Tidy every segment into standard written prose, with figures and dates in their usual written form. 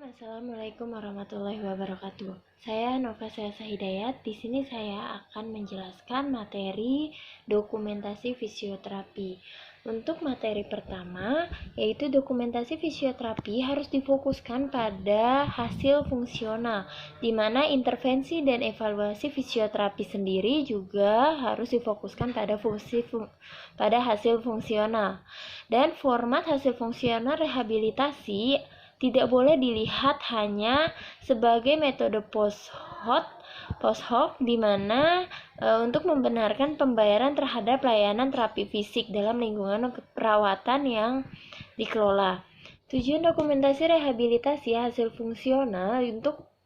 Assalamualaikum warahmatullahi wabarakatuh. Saya Nova Selsa Hidayat. Di sini saya akan menjelaskan materi dokumentasi fisioterapi. Untuk materi pertama, yaitu dokumentasi fisioterapi harus difokuskan pada hasil fungsional, di mana intervensi dan evaluasi fisioterapi sendiri juga harus difokuskan pada hasil fungsional. Dan format hasil fungsional rehabilitasi tidak boleh dilihat hanya sebagai metode post hoc di mana untuk membenarkan pembayaran terhadap layanan terapi fisik dalam lingkungan perawatan yang dikelola. Tujuan dokumentasi rehabilitasi hasil fungsional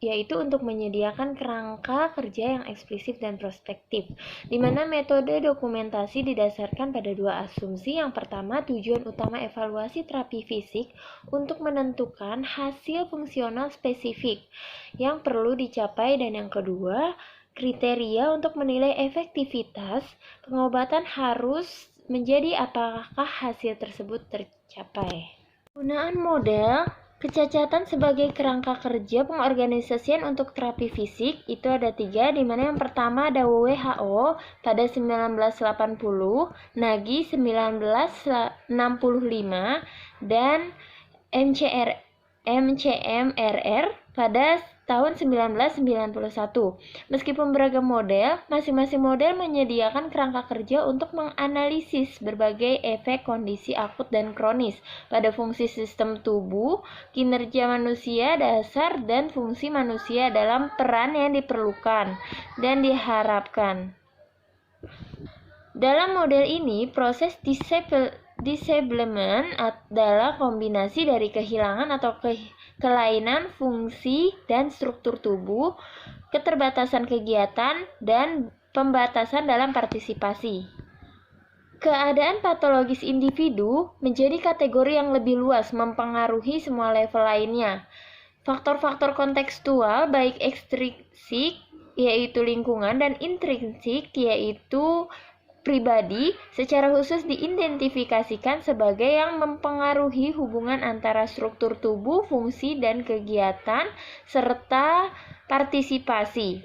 yaitu untuk menyediakan kerangka kerja yang eksplisit dan prospektif, di mana metode dokumentasi didasarkan pada dua asumsi. Yang pertama, tujuan utama evaluasi terapi fisik untuk menentukan hasil fungsional spesifik yang perlu dicapai, dan yang kedua, kriteria untuk menilai efektivitas pengobatan harus menjadi apakah hasil tersebut tercapai. Penggunaan model kecacatan sebagai kerangka kerja pengorganisasian untuk terapi fisik itu ada 3, di mana yang pertama ada WHO pada 1980, NAGI 1965, dan MCMRR pada tahun 1991. Meskipun beragam model, masing-masing model menyediakan kerangka kerja untuk menganalisis berbagai efek kondisi akut dan kronis pada fungsi sistem tubuh, kinerja manusia dasar, dan fungsi manusia dalam peran yang diperlukan dan diharapkan. Dalam model ini, proses disablement adalah kombinasi dari kehilangan atau kelainan fungsi dan struktur tubuh, keterbatasan kegiatan, dan pembatasan dalam partisipasi. Keadaan patologis individu menjadi kategori yang lebih luas, mempengaruhi semua level lainnya. Faktor-faktor kontekstual baik ekstrinsik yaitu lingkungan dan intrinsik yaitu pribadi secara khusus diidentifikasikan sebagai yang mempengaruhi hubungan antara struktur tubuh, fungsi, dan kegiatan serta partisipasi.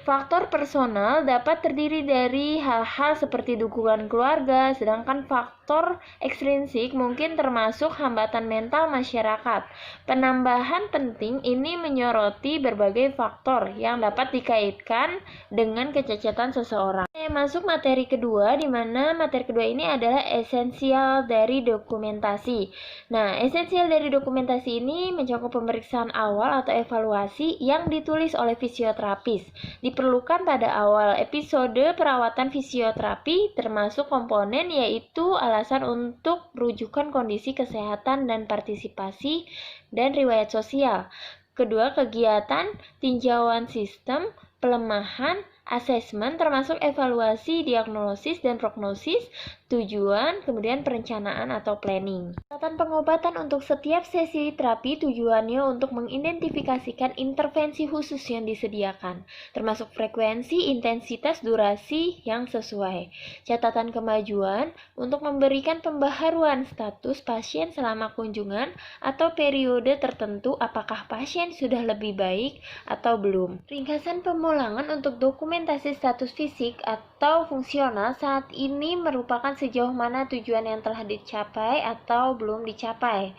Faktor personal dapat terdiri dari hal-hal seperti dukungan keluarga, sedangkan faktor ekstrinsik mungkin termasuk hambatan mental masyarakat. Penambahan penting ini menyoroti berbagai faktor yang dapat dikaitkan dengan kecacatan seseorang. Masuk materi kedua, di mana materi kedua ini adalah esensial dari dokumentasi. Nah, esensial dari dokumentasi ini mencakup pemeriksaan awal atau evaluasi yang ditulis oleh fisioterapis. Diperlukan pada awal episode perawatan fisioterapi, termasuk komponen yaitu alasan untuk rujukan kondisi kesehatan dan partisipasi dan riwayat sosial. Kedua, kegiatan, tinjauan sistem, pelemahan, asesmen, termasuk evaluasi, diagnosis, dan prognosis, tujuan, kemudian perencanaan atau planning. Catatan pengobatan untuk setiap sesi terapi tujuannya untuk mengidentifikasikan intervensi khusus yang disediakan, termasuk frekuensi, intensitas, durasi yang sesuai. Catatan kemajuan untuk memberikan pembaharuan status pasien selama kunjungan atau periode tertentu, apakah pasien sudah lebih baik atau belum. Ringkasan pemulangan untuk dokumentasi status fisik atau fungsional saat ini merupakan sejauh mana tujuan yang telah dicapai atau belum dicapai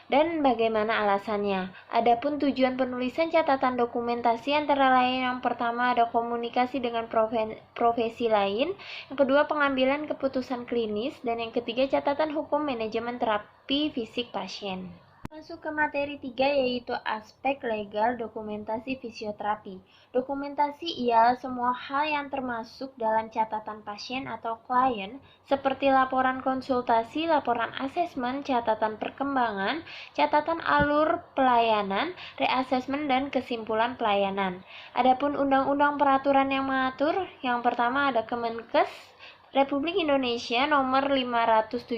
dan bagaimana alasannya. Adapun tujuan penulisan catatan dokumentasi antara lain yang pertama ada komunikasi dengan profesi lain, yang kedua pengambilan keputusan klinis, dan yang ketiga catatan hukum manajemen terapi fisik pasien. Masuk ke materi 3 yaitu aspek legal dokumentasi fisioterapi. Dokumentasi ialah semua hal yang termasuk dalam catatan pasien atau klien seperti laporan konsultasi, laporan asesmen, catatan perkembangan, catatan alur pelayanan, reasesmen, dan kesimpulan pelayanan. Adapun undang-undang peraturan yang mengatur, yang pertama ada Kemenkes Republik Indonesia nomor 517,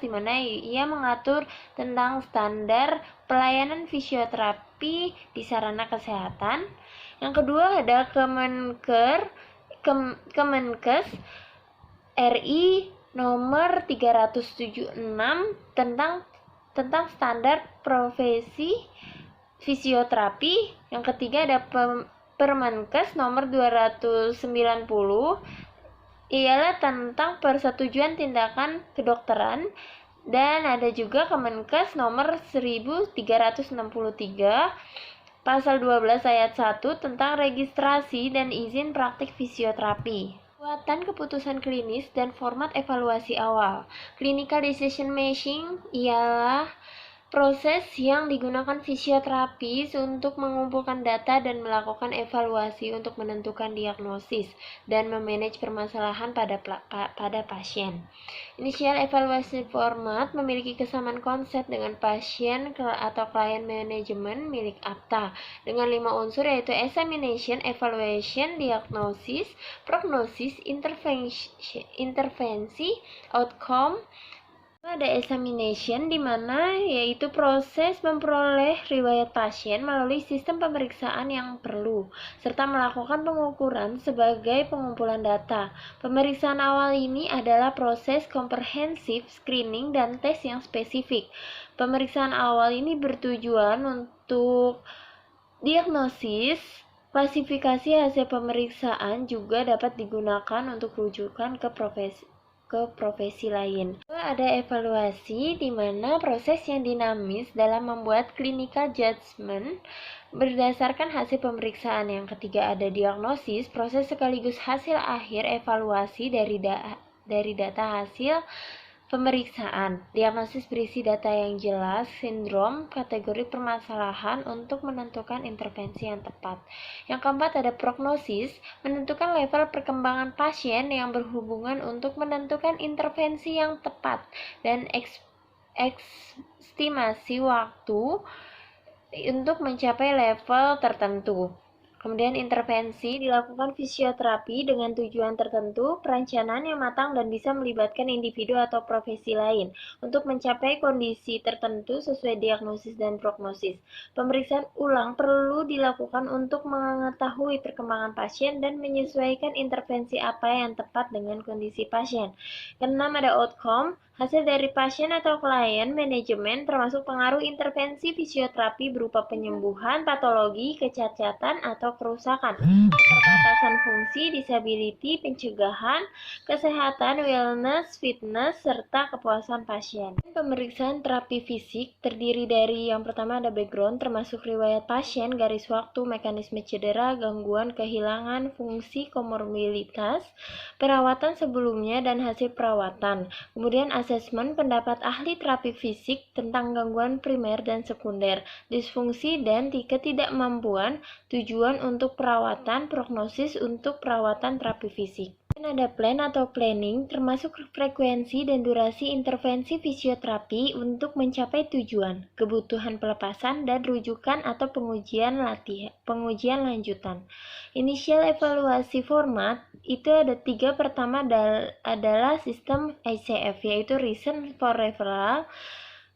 di mana ia mengatur tentang standar pelayanan fisioterapi di sarana kesehatan. Yang kedua ada Kemenkes RI nomor 376 tentang tentang standar profesi fisioterapi. Yang ketiga ada Permenkes nomor 290, ialah tentang persetujuan tindakan kedokteran. Dan ada juga Kemenkes nomor 1363 pasal 12 ayat 1 tentang registrasi dan izin praktik fisioterapi. Buatan keputusan klinis dan format evaluasi awal. Clinical decision making ialah proses yang digunakan fisioterapis untuk mengumpulkan data dan melakukan evaluasi untuk menentukan diagnosis dan memanage permasalahan pada pasien. Initial evaluasi format memiliki kesamaan konsep dengan pasien atau client management milik APTA dengan 5 unsur, yaitu examination, evaluation, diagnosis, prognosis, intervensi, outcome. Ada examination, di mana yaitu proses memperoleh riwayat pasien melalui sistem pemeriksaan yang perlu, serta melakukan pengukuran sebagai pengumpulan data. Pemeriksaan awal ini adalah proses comprehensive screening dan tes yang spesifik. Pemeriksaan awal ini bertujuan untuk diagnosis. Klasifikasi hasil pemeriksaan juga dapat digunakan untuk rujukan ke profesi lain. Ada evaluasi, di mana proses yang dinamis dalam membuat clinical judgment berdasarkan hasil pemeriksaan. Yang ketiga ada diagnosis, proses sekaligus hasil akhir evaluasi dari data hasil pemeriksaan. Diagnosis berisi data yang jelas, sindrom, kategori permasalahan untuk menentukan intervensi yang tepat. Yang keempat ada prognosis, menentukan level perkembangan pasien yang berhubungan untuk menentukan intervensi yang tepat, dan estimasi waktu untuk mencapai level tertentu. Kemudian intervensi dilakukan fisioterapi dengan tujuan tertentu, perencanaan yang matang dan bisa melibatkan individu atau profesi lain untuk mencapai kondisi tertentu sesuai diagnosis dan prognosis. Pemeriksaan ulang perlu dilakukan untuk mengetahui perkembangan pasien dan menyesuaikan intervensi apa yang tepat dengan kondisi pasien. Keenam ada outcome, hasil dari pasien atau klien manajemen, termasuk pengaruh intervensi fisioterapi berupa penyembuhan, patologi, kecacatan, atau kerusakan, keterbatasan fungsi, disability, pencegahan, kesehatan, wellness, fitness, serta kepuasan pasien. Pemeriksaan terapi fisik terdiri dari yang pertama ada background, termasuk riwayat pasien, garis waktu, mekanisme cedera, gangguan, kehilangan fungsi, komorbiditas, perawatan sebelumnya dan hasil perawatan. Kemudian asesmen, pendapat ahli terapi fisik tentang gangguan primer dan sekunder, disfungsi dan ketidakmampuan, tujuan untuk perawatan, prognosis untuk perawatan terapi fisik. Dan ada plan atau planning, termasuk frekuensi dan durasi intervensi fisioterapi untuk mencapai tujuan, kebutuhan pelepasan, dan rujukan atau pengujian lanjutan. Initial evaluasi format itu ada 3. Pertama adalah sistem ICF, yaitu Reason for Referral,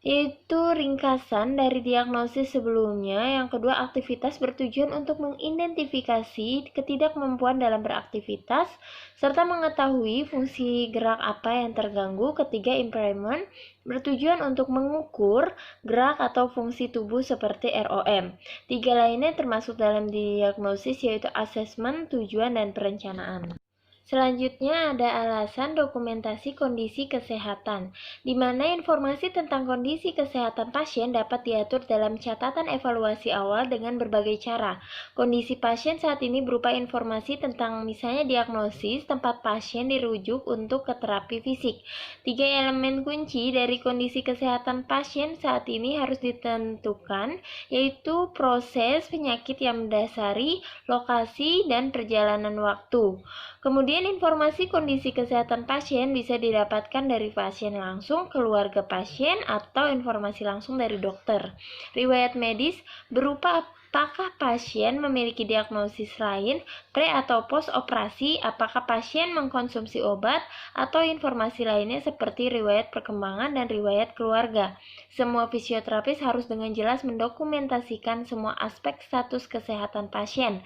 yaitu ringkasan dari diagnosis sebelumnya. Yang kedua, aktivitas bertujuan untuk mengidentifikasi ketidakmampuan dalam beraktivitas serta mengetahui fungsi gerak apa yang terganggu. Ketiga, impairment, bertujuan untuk mengukur gerak atau fungsi tubuh seperti ROM. 3 lainnya termasuk dalam diagnosis, yaitu assessment, tujuan, dan perencanaan. Selanjutnya ada alasan dokumentasi kondisi kesehatan, di mana informasi tentang kondisi kesehatan pasien dapat diatur dalam catatan evaluasi awal dengan berbagai cara. Kondisi pasien saat ini berupa informasi tentang misalnya diagnosis, tempat pasien dirujuk untuk ke terapi fisik. 3 elemen kunci dari kondisi kesehatan pasien saat ini harus ditentukan, yaitu proses penyakit yang mendasari, lokasi, dan perjalanan waktu. Kemudian informasi kondisi kesehatan pasien bisa didapatkan dari pasien langsung, keluarga pasien, atau informasi langsung dari dokter. Riwayat medis berupa apakah pasien memiliki diagnosis lain, pre atau post operasi, apakah pasien mengkonsumsi obat, atau informasi lainnya seperti riwayat perkembangan dan riwayat keluarga. Semua fisioterapis harus dengan jelas mendokumentasikan semua aspek status kesehatan pasien,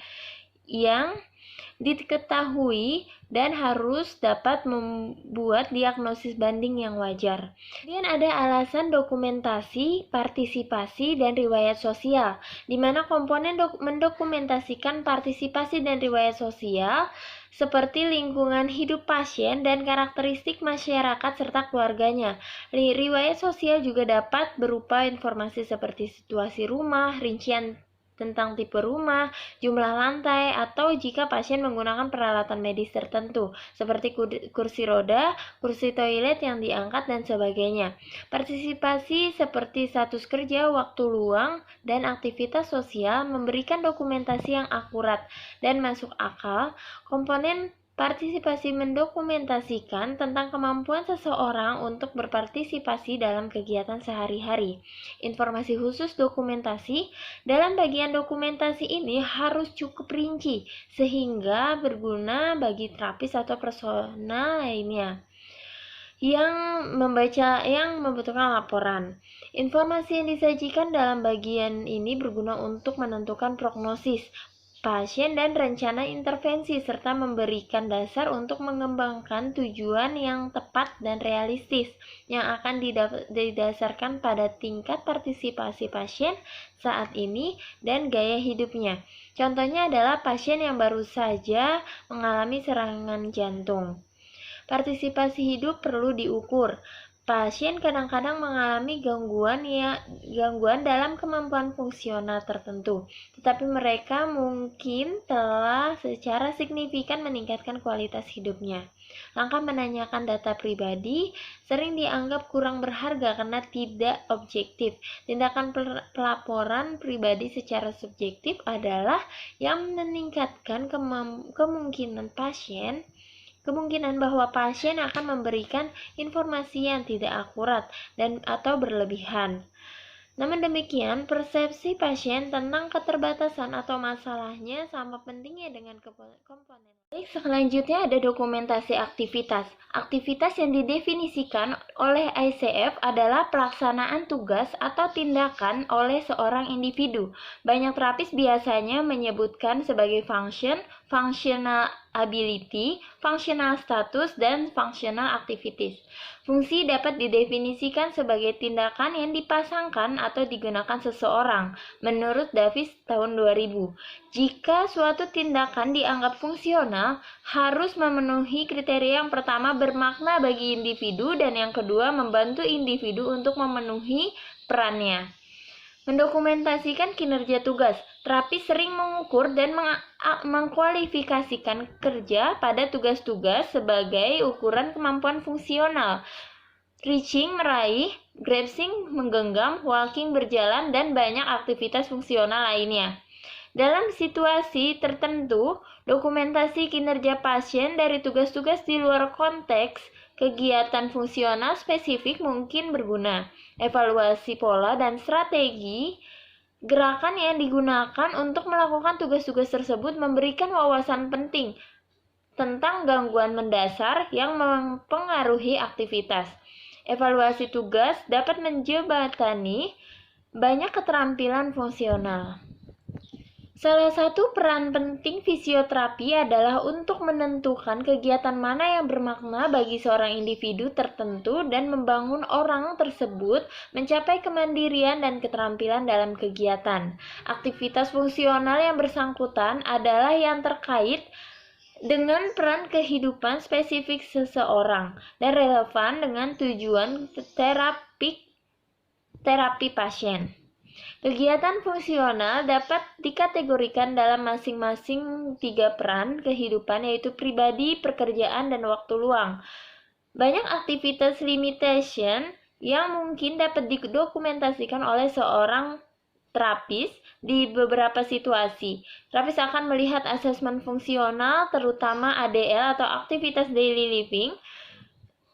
yang diketahui dan harus dapat membuat diagnosis banding yang wajar. Kemudian ada alasan dokumentasi, partisipasi, dan riwayat sosial, di mana komponen mendokumentasikan partisipasi dan riwayat sosial seperti lingkungan hidup pasien dan karakteristik masyarakat serta keluarganya. Riwayat sosial juga dapat berupa informasi seperti situasi rumah, rincian tentang tipe rumah, jumlah lantai, atau jika pasien menggunakan peralatan medis tertentu, seperti kursi roda, kursi toilet yang diangkat, dan sebagainya. Partisipasi seperti status kerja, waktu luang, dan aktivitas sosial memberikan dokumentasi yang akurat dan masuk akal. Komponen partisipasi mendokumentasikan tentang kemampuan seseorang untuk berpartisipasi dalam kegiatan sehari-hari. Informasi khusus dokumentasi dalam bagian dokumentasi ini harus cukup rinci sehingga berguna bagi terapis atau personal lainnya yang membutuhkan laporan. Informasi yang disajikan dalam bagian ini berguna untuk menentukan prognosis pasien dan rencana intervensi, serta memberikan dasar untuk mengembangkan tujuan yang tepat dan realistis yang akan didasarkan pada tingkat partisipasi pasien saat ini dan gaya hidupnya. Contohnya adalah pasien yang baru saja mengalami serangan jantung. Partisipasi hidup perlu diukur. Pasien kadang-kadang mengalami gangguan dalam kemampuan fungsional tertentu, tetapi mereka mungkin telah secara signifikan meningkatkan kualitas hidupnya. Langkah menanyakan data pribadi sering dianggap kurang berharga karena tidak objektif. Tindakan pelaporan pribadi secara subjektif adalah yang meningkatkan kemungkinan bahwa pasien akan memberikan informasi yang tidak akurat dan atau berlebihan. Namun demikian, persepsi pasien tentang keterbatasan atau masalahnya sama pentingnya dengan komponen. Selanjutnya ada dokumentasi aktivitas. Aktivitas yang didefinisikan oleh ICF adalah pelaksanaan tugas atau tindakan oleh seorang individu. Banyak terapis biasanya menyebutkan sebagai function, functional ability, functional status, dan functional activities. Fungsi dapat didefinisikan sebagai tindakan yang dipasangkan atau digunakan seseorang, menurut Davis tahun 2000. Jika suatu tindakan dianggap fungsional, harus memenuhi kriteria yang pertama bermakna bagi individu dan yang kedua membantu individu untuk memenuhi perannya. Mendokumentasikan kinerja tugas. Terapis sering mengukur dan mengkualifikasikan kerja pada tugas-tugas sebagai ukuran kemampuan fungsional. Reaching, meraih, grasping, menggenggam, walking, berjalan, dan banyak aktivitas fungsional lainnya. Dalam situasi tertentu, dokumentasi kinerja pasien dari tugas-tugas di luar konteks kegiatan fungsional spesifik mungkin berguna. Evaluasi pola dan strategi gerakan yang digunakan untuk melakukan tugas-tugas tersebut memberikan wawasan penting tentang gangguan mendasar yang mempengaruhi aktivitas. Evaluasi tugas dapat menjembatani banyak keterampilan fungsional. Salah satu peran penting fisioterapi adalah untuk menentukan kegiatan mana yang bermakna bagi seorang individu tertentu dan membangun orang tersebut mencapai kemandirian dan keterampilan dalam kegiatan. Aktivitas fungsional yang bersangkutan adalah yang terkait dengan peran kehidupan spesifik seseorang dan relevan dengan tujuan terapi pasien. Kegiatan fungsional dapat dikategorikan dalam masing-masing 3 peran kehidupan, yaitu pribadi, pekerjaan, dan waktu luang. Banyak aktivitas limitation yang mungkin dapat didokumentasikan oleh seorang terapis di beberapa situasi. Terapis akan melihat asesmen fungsional, terutama ADL atau aktivitas daily living.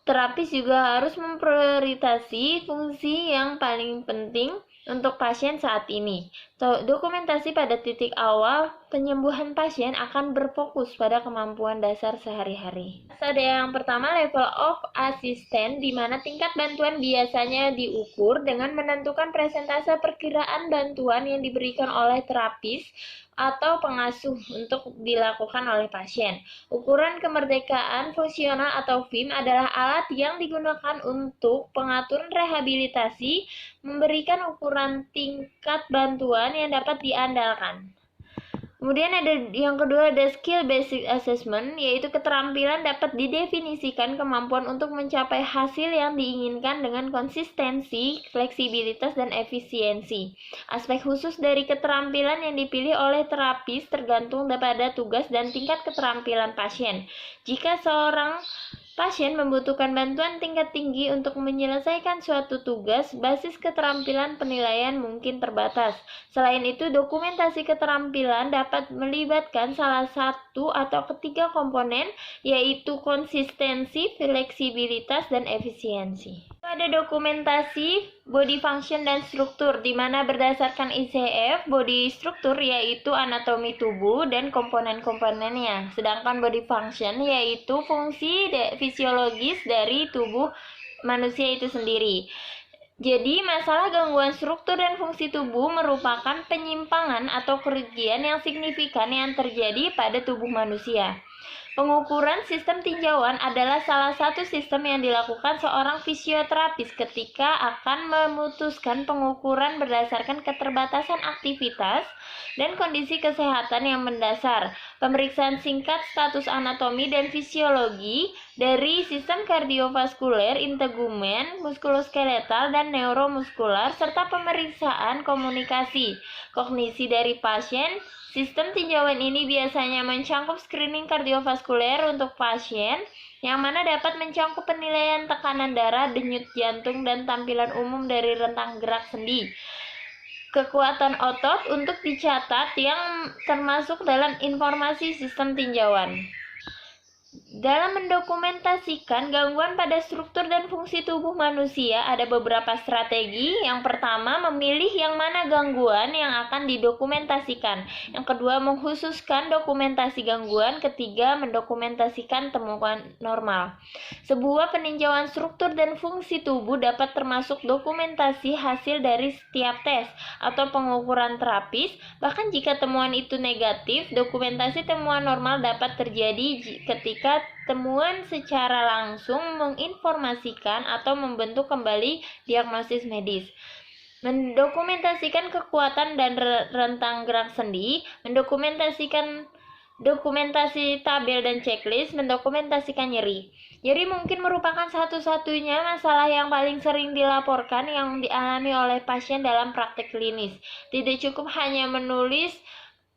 Terapis juga harus memprioritasi fungsi yang paling penting untuk pasien saat ini. Dokumentasi pada titik awal penyembuhan pasien akan berfokus pada kemampuan dasar sehari-hari. Ada yang pertama, level of assistance, di mana tingkat bantuan biasanya diukur dengan menentukan persentase perkiraan bantuan yang diberikan oleh terapis atau pengasuh untuk dilakukan oleh pasien. Ukuran kemerdekaan fungsional atau FIM adalah alat yang digunakan untuk pengaturan rehabilitasi, memberikan ukuran tingkat bantuan yang dapat diandalkan. Kemudian ada yang kedua, ada skill basic assessment, yaitu keterampilan dapat didefinisikan kemampuan untuk mencapai hasil yang diinginkan dengan konsistensi, fleksibilitas, dan efisiensi. Aspek khusus dari keterampilan yang dipilih oleh terapis tergantung pada tugas dan tingkat keterampilan pasien. Jika seorang pasien membutuhkan bantuan tingkat tinggi untuk menyelesaikan suatu tugas, basis keterampilan penilaian mungkin terbatas. Selain itu, dokumentasi keterampilan dapat melibatkan salah satu atau ketiga komponen, yaitu konsistensi, fleksibilitas, dan efisiensi. Ada dokumentasi body function dan struktur, di mana berdasarkan ICF, body struktur yaitu anatomi tubuh dan komponen-komponennya, sedangkan body function yaitu fungsi fisiologis dari tubuh manusia itu sendiri. Jadi, masalah gangguan struktur dan fungsi tubuh merupakan penyimpangan atau kerugian yang signifikan yang terjadi pada tubuh manusia. Pengukuran sistem tinjauan adalah salah satu sistem yang dilakukan seorang fisioterapis ketika akan memutuskan pengukuran berdasarkan keterbatasan aktivitas dan kondisi kesehatan yang mendasar. Pemeriksaan singkat status anatomi dan fisiologi dari sistem kardiovaskuler, integumen, muskuloskeletal, dan neuromuskular, serta pemeriksaan komunikasi, kognisi dari pasien. Sistem tinjauan ini biasanya mencangkup screening kardiovaskuler untuk pasien, yang mana dapat mencangkup penilaian tekanan darah, denyut jantung, dan tampilan umum dari rentang gerak sendi. Kekuatan otot untuk dicatat yang termasuk dalam informasi sistem tinjauan. Dalam mendokumentasikan gangguan pada struktur dan fungsi tubuh manusia, ada beberapa strategi. Yang pertama, memilih yang mana gangguan yang akan didokumentasikan. Yang kedua, mengkhususkan dokumentasi gangguan. Ketiga, mendokumentasikan temuan normal. Sebuah peninjauan struktur dan fungsi tubuh dapat termasuk dokumentasi hasil dari setiap tes atau pengukuran terapis. Bahkan jika temuan itu negatif, dokumentasi temuan normal dapat terjadi ketika temuan secara langsung menginformasikan atau membentuk kembali diagnosis medis. Mendokumentasikan kekuatan dan rentang gerak sendi, mendokumentasikan dokumentasi tabel dan checklist, mendokumentasikan nyeri. Nyeri mungkin merupakan satu-satunya masalah yang paling sering dilaporkan yang dialami oleh pasien dalam praktek klinis. Tidak cukup hanya menulis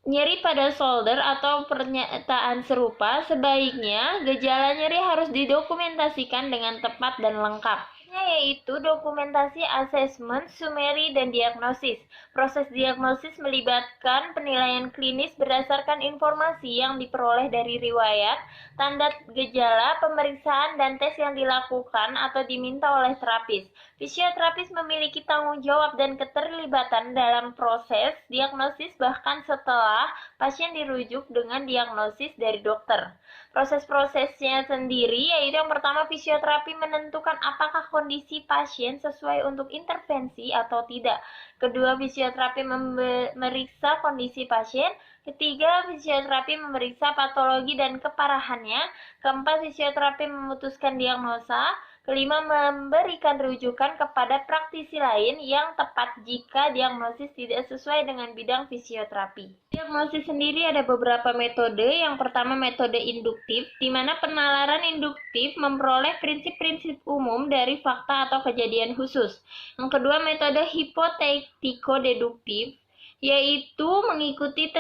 nyeri pada shoulder atau pernyataan serupa, sebaiknya gejala nyeri harus didokumentasikan dengan tepat dan lengkap, yaitu dokumentasi asesmen, summary, dan diagnosis. Proses diagnosis melibatkan penilaian klinis berdasarkan informasi yang diperoleh dari riwayat, tanda gejala, pemeriksaan, dan tes yang dilakukan atau diminta oleh terapis. Fisioterapis memiliki tanggung jawab dan keterlibatan dalam proses diagnosis bahkan setelah pasien dirujuk dengan diagnosis dari dokter. Proses-prosesnya sendiri yaitu yang pertama, fisioterapi menentukan apakah kondisi pasien sesuai untuk intervensi atau tidak. Kedua, fisioterapi memeriksa kondisi pasien. Ketiga, fisioterapi memeriksa patologi dan keparahannya. Keempat, fisioterapi memutuskan diagnosa. Kelima, memberikan rujukan kepada praktisi lain yang tepat jika diagnosis tidak sesuai dengan bidang fisioterapi. Diagnosis sendiri ada beberapa metode. Yang pertama, metode induktif, di mana penalaran induktif memperoleh prinsip-prinsip umum dari fakta atau kejadian khusus. Yang kedua, metode hipotetiko-deduktif, yaitu mengikuti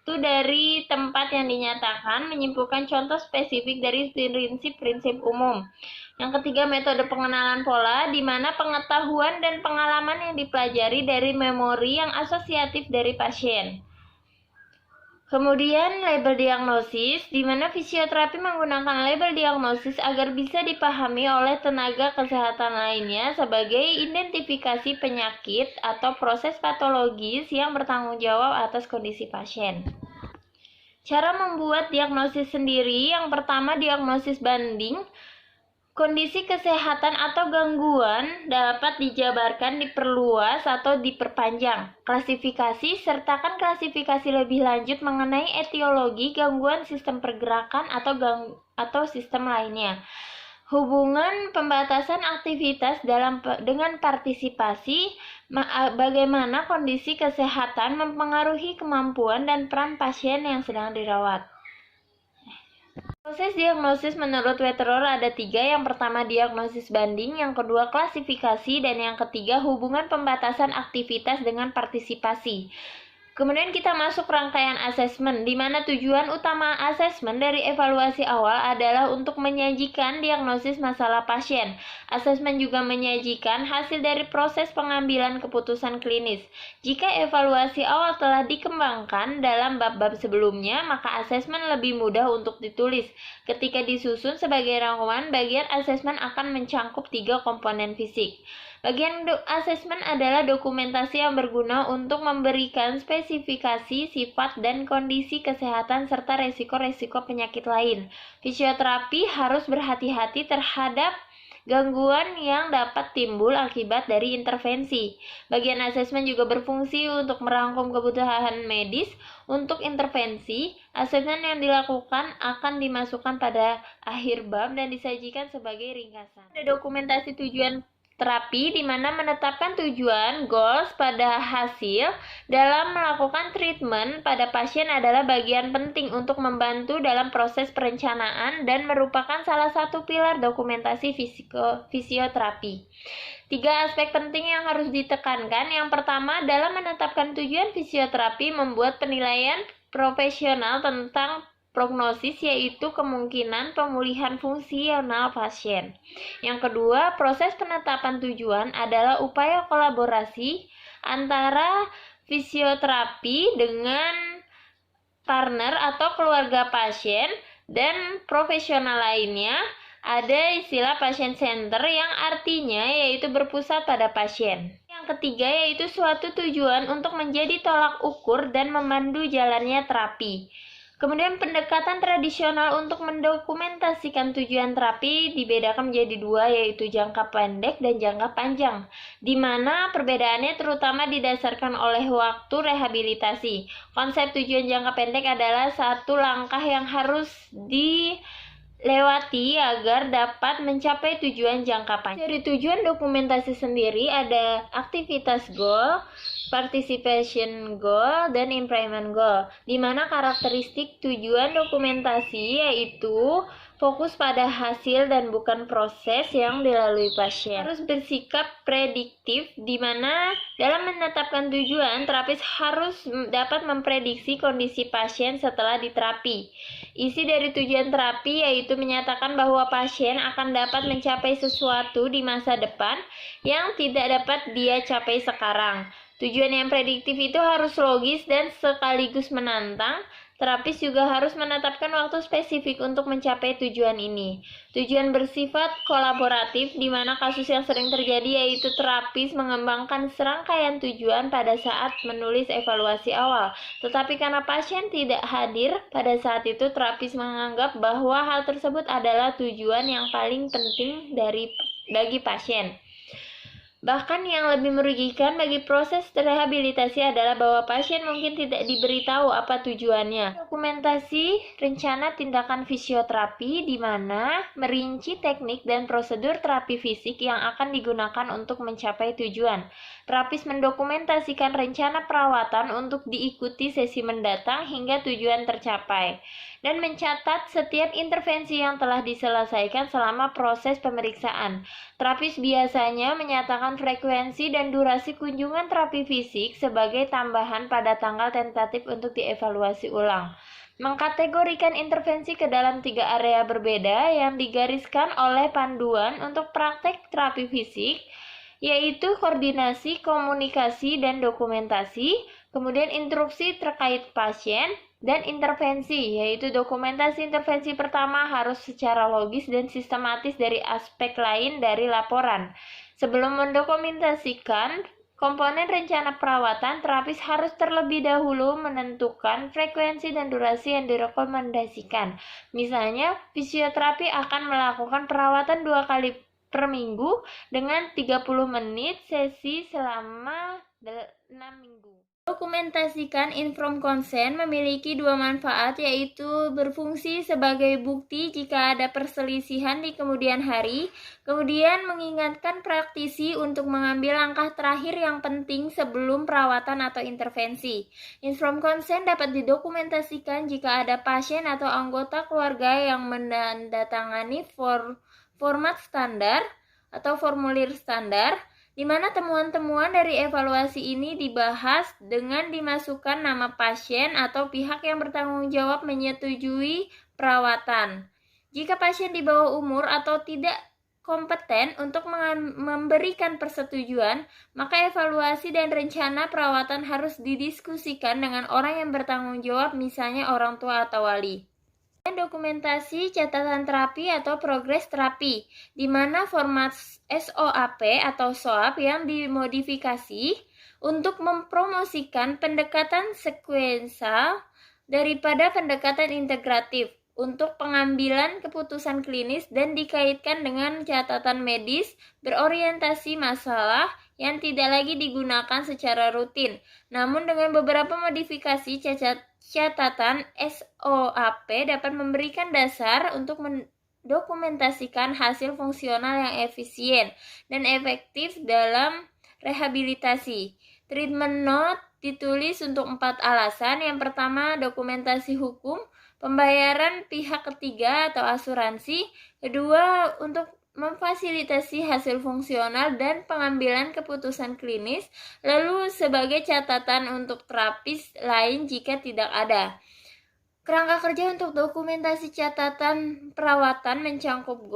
dari tempat yang dinyatakan, menyimpulkan contoh spesifik dari prinsip-prinsip umum. Yang ketiga, metode pengenalan pola, di mana pengetahuan dan pengalaman yang dipelajari dari memori yang asosiatif dari pasien. Kemudian, label diagnosis, di mana fisioterapi menggunakan label diagnosis agar bisa dipahami oleh tenaga kesehatan lainnya sebagai identifikasi penyakit atau proses patologis yang bertanggung jawab atas kondisi pasien. Cara membuat diagnosis sendiri, yang pertama, diagnosis banding. Kondisi kesehatan atau gangguan dapat dijabarkan, diperluas, atau diperpanjang. Klasifikasi, sertakan klasifikasi lebih lanjut mengenai etiologi gangguan sistem pergerakan atau sistem lainnya. Hubungan pembatasan aktivitas dengan partisipasi, bagaimana kondisi kesehatan mempengaruhi kemampuan dan peran pasien yang sedang dirawat. Proses diagnosis menurut Wetteror ada 3. Yang pertama diagnosis banding, yang kedua klasifikasi, dan yang ketiga hubungan pembatasan aktivitas dengan partisipasi. Kemudian kita masuk rangkaian asesmen, di mana tujuan utama asesmen dari evaluasi awal adalah untuk menyajikan diagnosis masalah pasien. Asesmen juga menyajikan hasil dari proses pengambilan keputusan klinis. Jika evaluasi awal telah dikembangkan dalam bab-bab sebelumnya, maka asesmen lebih mudah untuk ditulis. Ketika disusun sebagai rangkuman, bagian asesmen akan mencangkup 3 komponen fisik. Bagian asesmen adalah dokumentasi yang berguna untuk memberikan spesifikasi, sifat, dan kondisi kesehatan serta resiko-resiko penyakit lain. Fisioterapi harus berhati-hati terhadap gangguan yang dapat timbul akibat dari intervensi. Bagian asesmen juga berfungsi untuk merangkum kebutuhan medis untuk intervensi. Asesmen yang dilakukan akan dimasukkan pada akhir bab dan disajikan sebagai ringkasan. Ada dokumentasi tujuan terapi, di mana menetapkan tujuan goals pada hasil dalam melakukan treatment pada pasien adalah bagian penting untuk membantu dalam proses perencanaan dan merupakan salah satu pilar dokumentasi fisioterapi. 3 aspek penting yang harus ditekankan. Yang pertama, dalam menetapkan tujuan fisioterapi membuat penilaian profesional tentang prognosis, yaitu kemungkinan pemulihan fungsional pasien. Yang kedua, proses penetapan tujuan adalah upaya kolaborasi antara fisioterapi dengan partner atau keluarga pasien dan profesional lainnya. Ada istilah patient center yang artinya yaitu berpusat pada pasien. Yang ketiga yaitu suatu tujuan untuk menjadi tolak ukur dan memandu jalannya terapi. Kemudian pendekatan tradisional untuk mendokumentasikan tujuan terapi dibedakan menjadi 2, yaitu jangka pendek dan jangka panjang, di mana perbedaannya terutama didasarkan oleh waktu rehabilitasi. Konsep tujuan jangka pendek adalah satu langkah yang harus dilewati agar dapat mencapai tujuan jangka panjang. Dari tujuan dokumentasi sendiri ada aktivitas goal, participation goal, dan improvement goal, di mana karakteristik tujuan dokumentasi yaitu fokus pada hasil dan bukan proses yang dilalui pasien. Harus bersikap prediktif, di mana dalam menetapkan tujuan, terapis harus dapat memprediksi kondisi pasien setelah diterapi. Isi dari tujuan terapi yaitu menyatakan bahwa pasien akan dapat mencapai sesuatu di masa depan yang tidak dapat dia capai sekarang. Tujuan yang prediktif itu harus logis dan sekaligus menantang. Terapis juga harus menetapkan waktu spesifik untuk mencapai tujuan ini. Tujuan bersifat kolaboratif, di mana kasus yang sering terjadi yaitu terapis mengembangkan serangkaian tujuan pada saat menulis evaluasi awal. Tetapi karena pasien tidak hadir pada saat itu, terapis menganggap bahwa hal tersebut adalah tujuan yang paling penting bagi pasien. Bahkan yang lebih merugikan bagi proses rehabilitasi adalah bahwa pasien mungkin tidak diberitahu apa tujuannya. Dokumentasi rencana tindakan fisioterapi, di mana merinci teknik dan prosedur terapi fisik yang akan digunakan untuk mencapai tujuan. Terapis mendokumentasikan rencana perawatan untuk diikuti sesi mendatang hingga tujuan tercapai, dan mencatat setiap intervensi yang telah diselesaikan selama proses pemeriksaan. Terapis biasanya menyatakan frekuensi dan durasi kunjungan terapi fisik sebagai tambahan pada tanggal tentatif untuk dievaluasi ulang. Mengkategorikan intervensi ke dalam 3 area berbeda yang digariskan oleh panduan untuk praktek terapi fisik, yaitu koordinasi, komunikasi, dan dokumentasi, kemudian instruksi terkait pasien, dan intervensi, yaitu dokumentasi intervensi pertama harus secara logis dan sistematis dari aspek lain dari laporan. Sebelum mendokumentasikan Komponen rencana perawatan, terapis harus terlebih dahulu menentukan frekuensi dan durasi yang direkomendasikan. Misalnya, fisioterapi akan melakukan perawatan 2 kali per minggu dengan 30 menit sesi selama 6 minggu. Dokumentasikan informed consent memiliki 2 manfaat, yaitu berfungsi sebagai bukti jika ada perselisihan di kemudian hari, kemudian mengingatkan praktisi untuk mengambil langkah terakhir yang penting sebelum perawatan atau intervensi. Informed consent dapat didokumentasikan jika ada pasien atau anggota keluarga yang menandatangani format standar atau formulir standar, di mana temuan-temuan dari evaluasi ini dibahas dengan dimasukkan nama pasien atau pihak yang bertanggung jawab menyetujui perawatan. Jika pasien di bawah umur atau tidak kompeten untuk memberikan persetujuan, maka evaluasi dan rencana perawatan harus didiskusikan dengan orang yang bertanggung jawab, misalnya orang tua atau wali. Dokumentasi catatan terapi atau progres terapi, di mana format SOAP atau SOAP yang dimodifikasi untuk mempromosikan pendekatan sekuensial daripada pendekatan integratif untuk pengambilan keputusan klinis dan dikaitkan dengan catatan medis berorientasi masalah yang tidak lagi digunakan secara rutin. Namun dengan beberapa modifikasi, catatan SOAP dapat memberikan dasar untuk mendokumentasikan hasil fungsional yang efisien dan efektif dalam rehabilitasi. Treatment note ditulis untuk 4 alasan. Yang pertama, dokumentasi hukum, pembayaran pihak ketiga atau asuransi. Kedua, untuk memfasilitasi hasil fungsional dan pengambilan keputusan klinis, lalu sebagai catatan untuk terapis lain jika tidak ada. Kerangka kerja untuk dokumentasi catatan perawatan mencangkup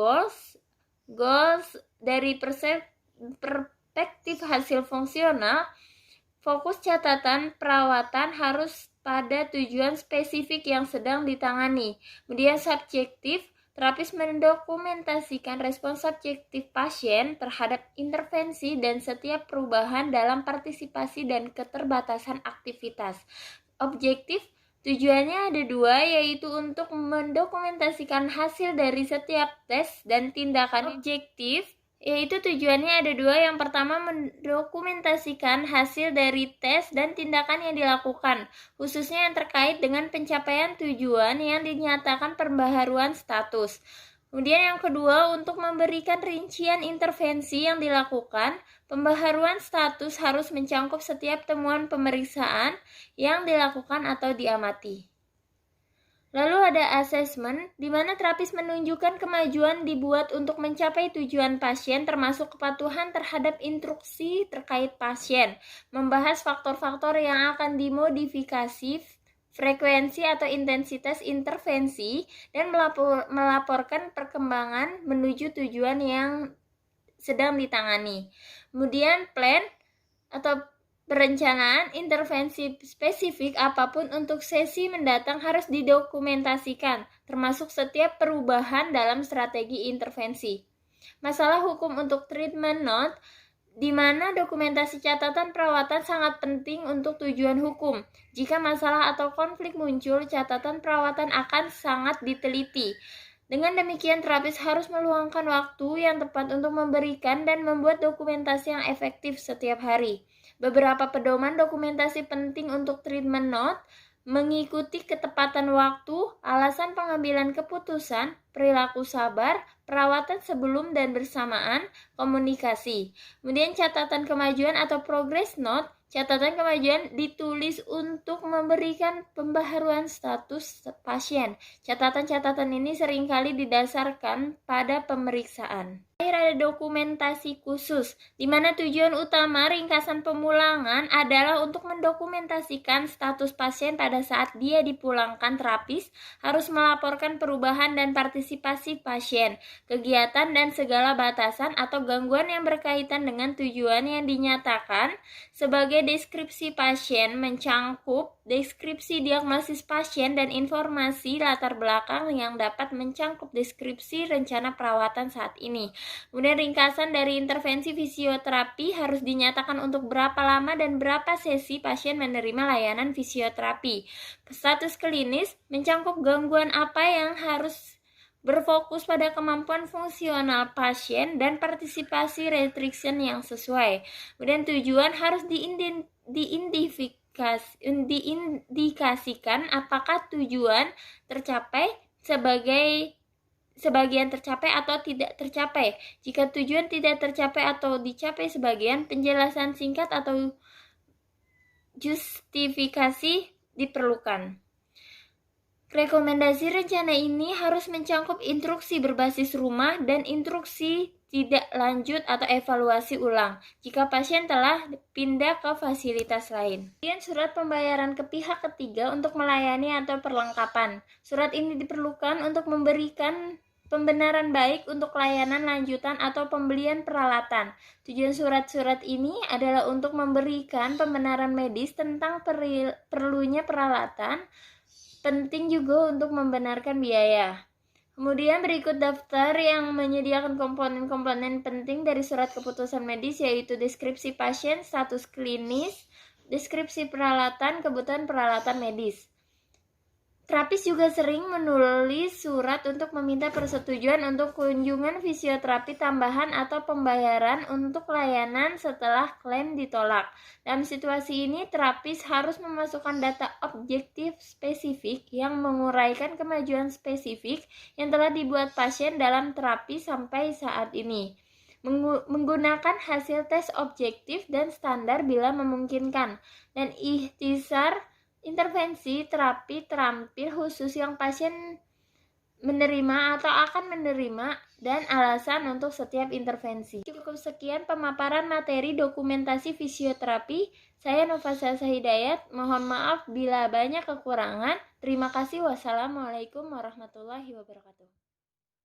goals dari perspektif hasil fungsional. Fokus catatan perawatan harus pada tujuan spesifik yang sedang ditangani. Kemudian subjektif, terapis mendokumentasikan respon subjektif pasien terhadap intervensi dan setiap perubahan dalam partisipasi dan keterbatasan aktivitas. Objektif, tujuannya ada 2, yaitu untuk mendokumentasikan hasil dari setiap tes dan tindakan. Objektif, yaitu tujuannya ada 2. Yang pertama, mendokumentasikan hasil dari tes dan tindakan yang dilakukan, khususnya yang terkait dengan pencapaian tujuan yang dinyatakan pembaharuan status. Kemudian yang kedua, untuk memberikan rincian intervensi yang dilakukan. Pembaharuan status harus mencangkup setiap temuan pemeriksaan yang dilakukan atau diamati. Lalu ada assessment, di mana terapis menunjukkan kemajuan dibuat untuk mencapai tujuan pasien, termasuk kepatuhan terhadap instruksi terkait pasien, membahas faktor-faktor yang akan dimodifikasi, frekuensi atau intensitas intervensi, dan melaporkan perkembangan menuju tujuan yang sedang ditangani. Kemudian plan atau perencanaan intervensi spesifik apapun untuk sesi mendatang harus didokumentasikan, termasuk setiap perubahan dalam strategi intervensi. Masalah hukum untuk treatment note, di mana dokumentasi catatan perawatan sangat penting untuk tujuan hukum. Jika masalah atau konflik muncul, catatan perawatan akan sangat diteliti. Dengan demikian, terapis harus meluangkan waktu yang tepat untuk memberikan dan membuat dokumentasi yang efektif setiap hari. Beberapa pedoman dokumentasi penting untuk treatment note mengikuti ketepatan waktu, alasan pengambilan keputusan, perilaku sabar, perawatan sebelum dan bersamaan, komunikasi. Kemudian catatan kemajuan atau progress note, catatan kemajuan ditulis untuk memberikan pembaharuan status pasien. Catatan-catatan ini seringkali didasarkan pada pemeriksaan. Terakhir ada dokumentasi khusus, di mana tujuan utama ringkasan pemulangan adalah untuk mendokumentasikan status pasien pada saat dia dipulangkan. Terapis harus melaporkan perubahan dan partisipasi pasien, kegiatan dan segala batasan atau gangguan yang berkaitan dengan tujuan yang dinyatakan. Sebagai deskripsi pasien mencangkup deskripsi diagnosis pasien dan informasi latar belakang yang dapat mencangkup deskripsi rencana perawatan saat ini. Kemudian ringkasan dari intervensi fisioterapi harus dinyatakan untuk berapa lama dan berapa sesi pasien menerima layanan fisioterapi. Status klinis mencangkup gangguan apa yang harus berfokus pada kemampuan fungsional pasien dan partisipasi restriction yang sesuai. Kemudian tujuan harus diindikasikan apakah tujuan tercapai sebagian tercapai atau tidak tercapai. Jika tujuan tidak tercapai atau dicapai sebagian, penjelasan singkat atau justifikasi diperlukan. Rekomendasi rencana ini harus mencangkup instruksi berbasis rumah dan instruksi tidak lanjut atau evaluasi ulang jika pasien telah pindah ke fasilitas lain. Kemudian surat pembayaran ke pihak ketiga untuk melayani atau perlengkapan. Surat ini diperlukan untuk memberikan pembenaran baik untuk layanan lanjutan atau pembelian peralatan. Tujuan surat-surat ini adalah untuk memberikan pembenaran medis tentang perlunya peralatan. Penting juga untuk membenarkan biaya. Kemudian berikut daftar yang menyediakan komponen-komponen penting dari surat keputusan medis, yaitu deskripsi pasien, status klinis, deskripsi peralatan, kebutuhan peralatan medis. Terapis juga sering menulis surat untuk meminta persetujuan untuk kunjungan fisioterapi tambahan atau pembayaran untuk layanan setelah klaim ditolak. Dalam situasi ini, terapis harus memasukkan data objektif spesifik yang menguraikan kemajuan spesifik yang telah dibuat pasien dalam terapi sampai saat ini. Menggunakan hasil tes objektif dan standar bila memungkinkan, dan ikhtisar intervensi terapi terampil khusus yang pasien menerima atau akan menerima dan alasan untuk setiap intervensi. Cukup sekian pemaparan materi dokumentasi fisioterapi. Saya Nofasa Hidayat. Mohon maaf bila banyak kekurangan. Terima kasih. Wassalamualaikum warahmatullahi wabarakatuh.